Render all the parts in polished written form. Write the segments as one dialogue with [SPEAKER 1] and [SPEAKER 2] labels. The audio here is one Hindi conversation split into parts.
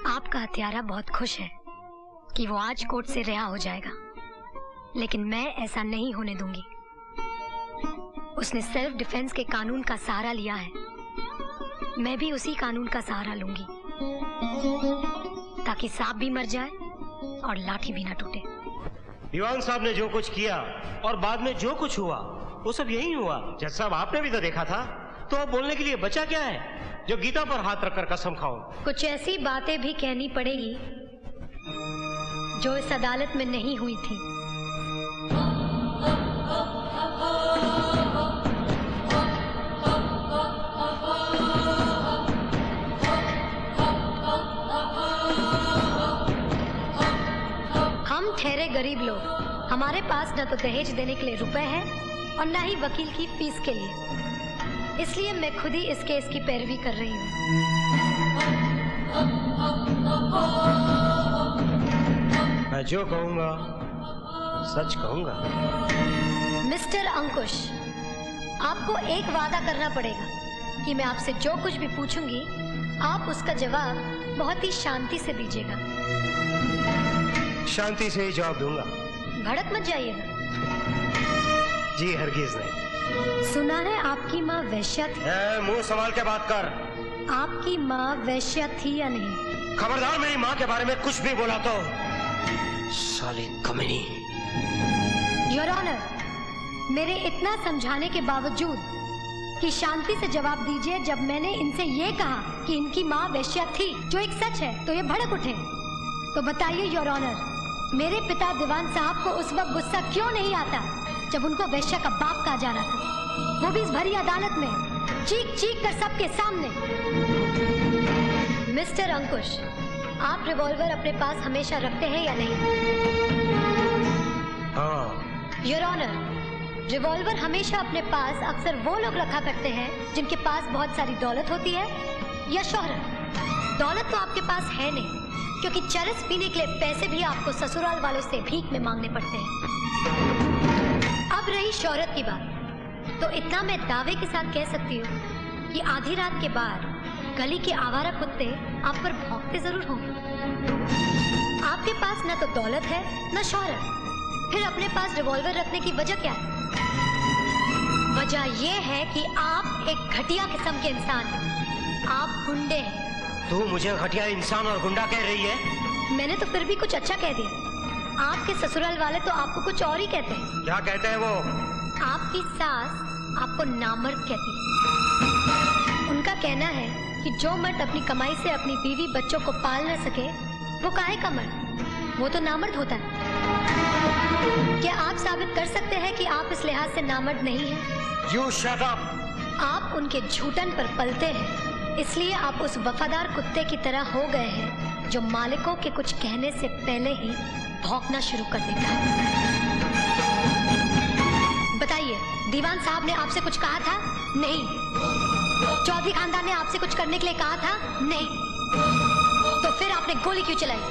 [SPEAKER 1] आपका हत्यारा बहुत खुश है कि वो आज कोर्ट से रिहा हो जाएगा, लेकिन मैं ऐसा नहीं होने दूंगी। उसने सेल्फ डिफेंस के कानून का सहारा लिया है, मैं भी उसी कानून का सहारा लूंगी, ताकि सांप भी मर जाए और लाठी भी ना टूटे।
[SPEAKER 2] दीवान साहब ने जो कुछ किया और बाद में जो कुछ हुआ वो सब यही हुआ। जज साहब, आपने भी तो देखा था, तो अब बोलने के लिए बचा क्या है जो गीता पर हाथ रखकर कसम खाओ?
[SPEAKER 1] कुछ ऐसी बातें भी कहनी पड़ेगी जो इस अदालत में नहीं हुई थी। हम ठहरे गरीब लोग, हमारे पास न तो दहेज देने के लिए रुपए हैं और न ही वकील की फीस के लिए, इसलिए मैं खुद ही इस केस की पैरवी कर रही हूँ।
[SPEAKER 2] मैं जो कहूँगा सच कहूँगा।
[SPEAKER 1] मिस्टर अंकुश, आपको एक वादा करना पड़ेगा कि मैं आपसे जो कुछ भी पूछूंगी आप उसका जवाब बहुत ही शांति से दीजिएगा।
[SPEAKER 2] शांति से ही जवाब दूंगा।
[SPEAKER 1] भड़क मत जाइएगा।
[SPEAKER 2] जी हरगिज नहीं।
[SPEAKER 1] सुना है आपकी माँ वेश्या थी।
[SPEAKER 2] मुंह संभाल के बात कर।
[SPEAKER 1] आपकी माँ वेश्या थी या नहीं?
[SPEAKER 2] खबरदार मेरी माँ के बारे में कुछ भी बोला तो साली कमीनी।
[SPEAKER 1] योर ऑनर, मेरे इतना समझाने के बावजूद कि शांति से जवाब दीजिए, जब मैंने इनसे ये कहा कि इनकी माँ वेश्या थी, जो एक सच है, तो ये भड़क उठे। तो बताइए योर ऑनर, मेरे पिता दीवान साहब को उस वक्त गुस्सा क्यों नहीं आता जब उनको वेश्या का बाप कहा जा रहा था, वो भी इस भरी अदालत में, चीख चीख कर सबके सामने। मिस्टर अंकुश, आप रिवॉल्वर अपने पास हमेशा रखते हैं या नहीं?
[SPEAKER 2] हाँ।
[SPEAKER 1] योर ऑनर, रिवॉल्वर हमेशा अपने पास अक्सर वो लोग रखा करते हैं जिनके पास बहुत सारी दौलत होती है या शोहरत। दौलत तो आपके पास है नहीं, क्योंकि चरस पीने के लिए पैसे भी आपको ससुराल वालों से भीख में मांगने पड़ते हैं। अब रही शोहरत की बात, तो इतना मैं दावे के साथ कह सकती हूँ कि आधी रात के बाद गली के आवारा कुत्ते आप पर भौंकते जरूर होंगे। आपके पास न तो दौलत है न शोहरत, फिर अपने पास रिवॉल्वर रखने की वजह क्या है? वजह यह है कि आप एक घटिया किस्म के इंसान हैं, आप गुंडे हैं।
[SPEAKER 2] तू मुझे घटिया इंसान और गुंडा कह रही है?
[SPEAKER 1] मैंने तो फिर भी कुछ अच्छा कह दिया। आपके ससुराल वाले तो आपको कुछ और ही कहते हैं।
[SPEAKER 2] क्या कहते हैं वो?
[SPEAKER 1] आपकी सास आपको नामर्द कहती है। उनका कहना है कि जो मर्द अपनी कमाई से अपनी बीवी बच्चों को पाल न सके वो काहे का मर्द, वो तो नामर्द होता है। क्या आप साबित कर सकते हैं कि आप इस लिहाज से नामर्द नहीं हैं?
[SPEAKER 2] You shut up!
[SPEAKER 1] आप उनके झूठन पर पलते हैं, इसलिए आप उस वफादार कुत्ते की तरह हो गए हैं जो मालिकों के कुछ कहने से पहले ही भौंकना शुरू कर देता है। बताइए, दीवान साहब ने आपसे कुछ कहा था? नहीं। चौधरी खानदान ने आपसे कुछ करने के लिए कहा था? नहीं। तो फिर आपने गोली क्यों चलाई?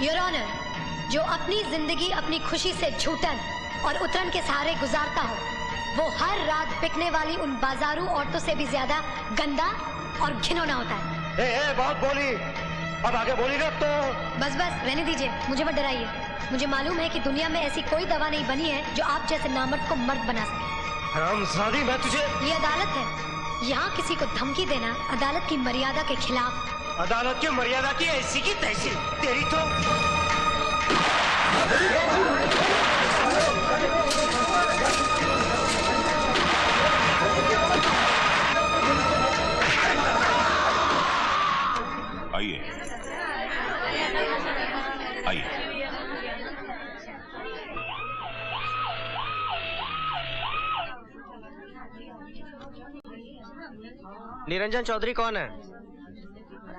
[SPEAKER 1] योर ऑनर, जो अपनी जिंदगी अपनी खुशी से झूठन और उतरन के सहारे गुजारता हो, वो हर रात बिकने वाली उन बाजारू औरतों से भी ज्यादा गंदा और घिनौना होता है।
[SPEAKER 2] बहुत बोली, अब आगे बोली ना तो।
[SPEAKER 1] बस रहने दीजिए, मुझे मत डराइए। मुझे मालूम है कि दुनिया में ऐसी कोई दवा नहीं बनी है जो आप जैसे नामर्द को मर्द बना सके।
[SPEAKER 2] हरामजादी, मैं तुझे।
[SPEAKER 1] ये अदालत है, यहाँ किसी को धमकी देना अदालत की मर्यादा के खिलाफ।
[SPEAKER 2] अदालत की मर्यादा की ऐसी की तैसी, तेरी तो।
[SPEAKER 3] आइए आइए।
[SPEAKER 4] निरंजन चौधरी कौन है?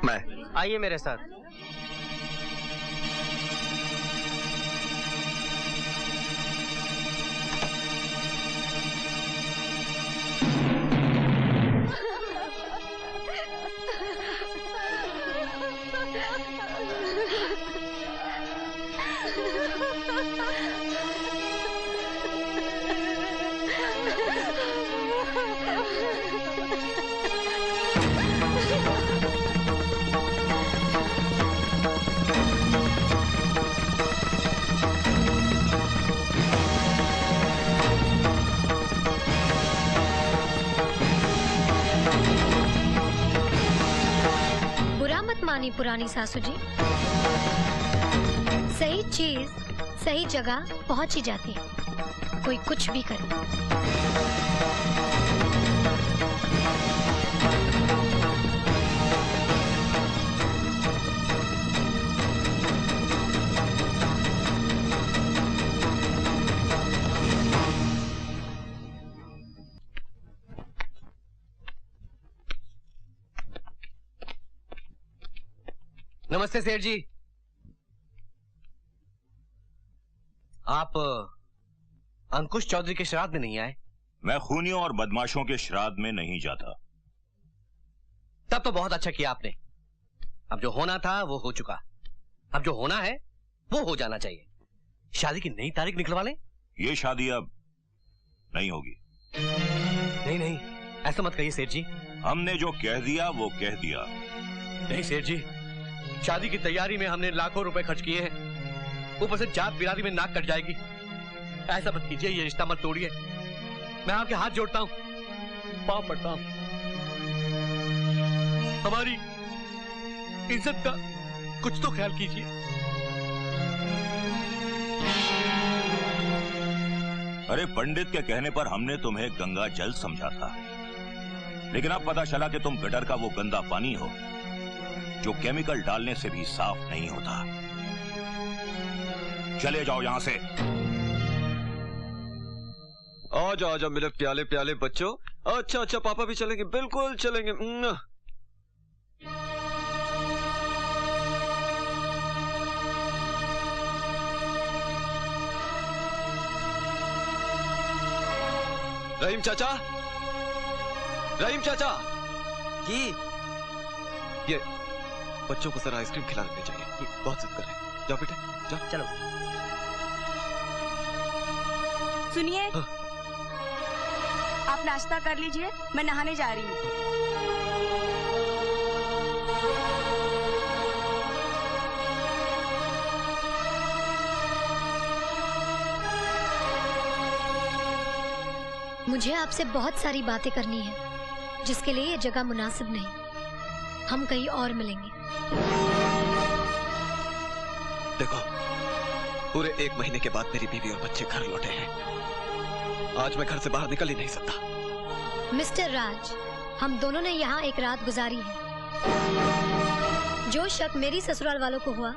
[SPEAKER 3] मैं।
[SPEAKER 4] आइए मेरे साथ।
[SPEAKER 1] मानी पुरानी सासू जी। सही चीज सही जगह पहुंच ही जाती है, कोई कुछ भी करे।
[SPEAKER 5] नमस्ते सेठ जी। आप अंकुश चौधरी के श्राद्ध में नहीं आए?
[SPEAKER 3] मैं खूनियों और बदमाशों के श्राद्ध में नहीं जाता।
[SPEAKER 5] तब तो बहुत अच्छा किया आपने। अब जो होना था वो हो चुका, अब जो होना है वो हो जाना चाहिए। शादी की नई तारीख निकलवा लें।
[SPEAKER 3] ये शादी अब नहीं होगी।
[SPEAKER 5] नहीं नहीं, ऐसा मत कहिए सेठ जी।
[SPEAKER 3] हमने जो कह दिया वो कह दिया।
[SPEAKER 5] नहीं सेठ जी, शादी की तैयारी में हमने लाखों रुपए खर्च किए हैं, ऊपर से जात बिरादरी में नाक कट जाएगी। ऐसा मत कीजिए, ये रिश्ता मत तोड़िए। मैं आपके हाथ जोड़ता हूं, पांव पड़ता हूं। हमारी इज्जत का कुछ तो ख्याल कीजिए।
[SPEAKER 3] अरे पंडित के कहने पर हमने तुम्हें गंगा जल समझा था, लेकिन अब पता चला कि तुम गटर का वो गंदा पानी हो जो केमिकल डालने से भी साफ नहीं होता। चले जाओ यहां से।
[SPEAKER 6] आजा आजा मेरे प्याले प्याले बच्चों। अच्छा अच्छा, पापा भी चलेंगे, बिल्कुल चलेंगे। रहीम चाचा, रहीम चाचा जी, ये बच्चों को जरा आइसक्रीम खिला देनी चाहिए, ये बहुत जिद कर रहे हैं। जाओ बेटे जाओ।
[SPEAKER 5] चलो।
[SPEAKER 7] सुनिए,
[SPEAKER 6] हाँ।
[SPEAKER 7] आप नाश्ता कर लीजिए, मैं नहाने जा रही हूँ।
[SPEAKER 1] मुझे आपसे बहुत सारी बातें करनी है, जिसके लिए ये जगह मुनासिब नहीं। हम कहीं और मिलेंगे।
[SPEAKER 6] देखो, पूरे 1 महीने के बाद मेरी बीवी और बच्चे घर लौटे हैं। आज मैं घर से बाहर निकल ही नहीं सकता।
[SPEAKER 1] मिस्टर राज, हम दोनों ने यहाँ एक रात गुजारी है। जो शक मेरी ससुराल वालों को हुआ,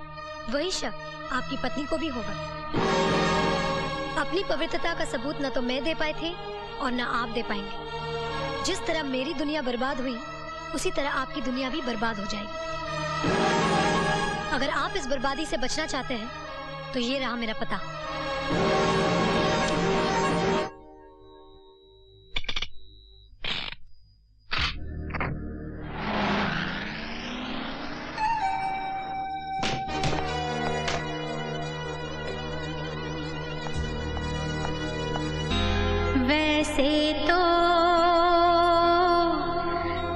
[SPEAKER 1] वही शक आपकी पत्नी को भी होगा। अपनी पवित्रता का सबूत न तो मैं दे पाए थे और न आप दे पाएंगे। जिस तरह मेरी दुनिया बर्बाद हुई, उसी तरह आपकी दुनिया भी बर्बाद हो जाएगी। अगर आप इस बर्बादी से बचना चाहते हैं, तो ये रहा मेरा पता।
[SPEAKER 8] वैसे तो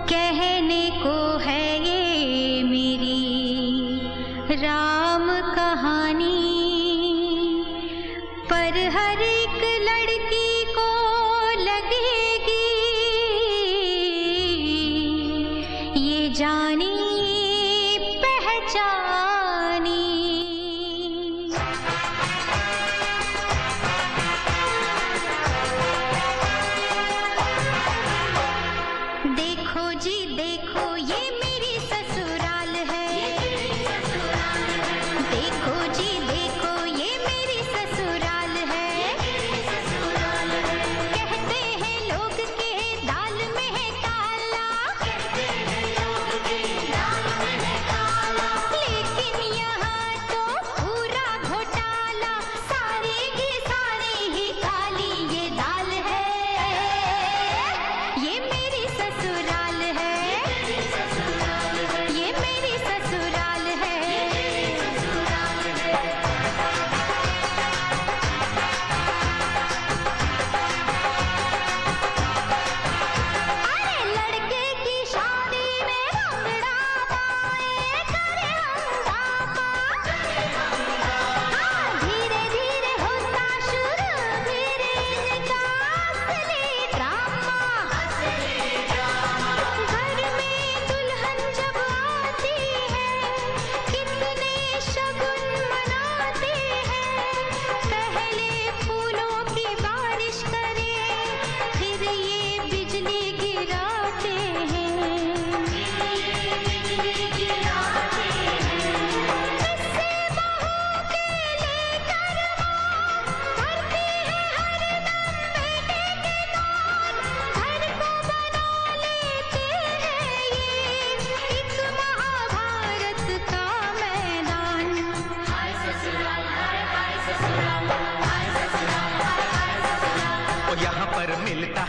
[SPEAKER 8] कहने को है ये मेरी राम कहानी, पर हर एक लड़की को लगेगी ये जानी पहचानी। देखो जी देखो, ये मेरी ससुराल है। देखो जी देखो, ये मेरी ससुराल है। कहते हैं लोग के दाल में है काला, लेकिन यहाँ तो पूरा घोटाला। सारे ही काली ये दाल है। ये मेरी ससुराल है।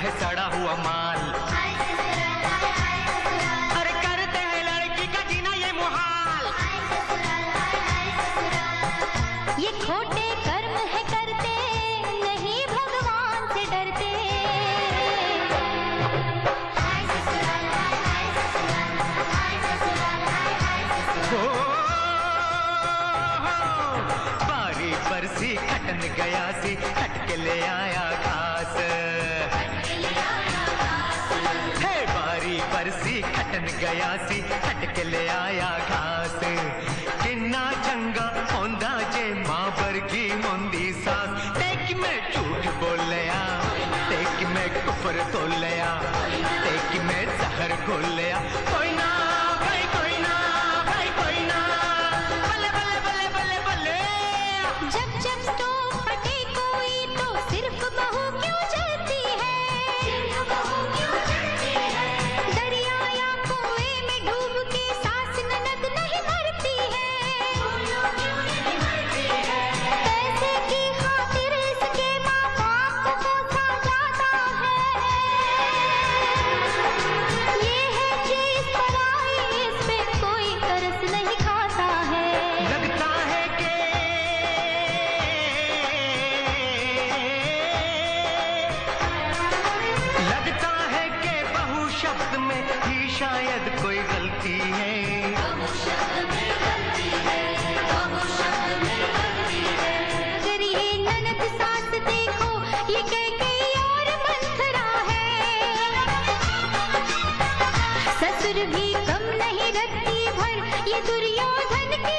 [SPEAKER 9] है सड़ा हुआ माल। अरे करते हैं लड़की का जीना ये मुहाल।
[SPEAKER 8] ये खोटे कर्म है करते, नहीं भगवान से डरते।
[SPEAKER 9] बारी बरसी खटन गया सी, खट के ले आया घास। हे बारी बरसी खटन गया सी, खट के ले आया घास। किन्ना चंगा होंदा जे मां वर्गी होंदी सास। तेक मैं झूठ बोलिया, तेक मैं कुफर तोलिया, तेक मैं जहर घोलिया। कोई ना भाई, कोई ना भाई, कोई ना। बल्ले बल्ले बल्ले बल्ले बल्ले।
[SPEAKER 8] जब जब स्टोव फटे कोई तो सिर्फ बहू क्यों जलती है? दरिया या कुएं में डूब के सास ननद नहीं मरती है। पैसे की खातिर इसके माँ बाप को कोसा जाता है। ये है चीज पराई, इस पे कोई तरस नहीं खाता है।
[SPEAKER 9] लगता है कि बहू शब्द में ही शायद कोई गलती है।
[SPEAKER 8] अगर ये ननद सास देखो, ये कैकेयी और मंथरा है। ससुर भी कम नहीं रखती भर, ये दुर्योधन की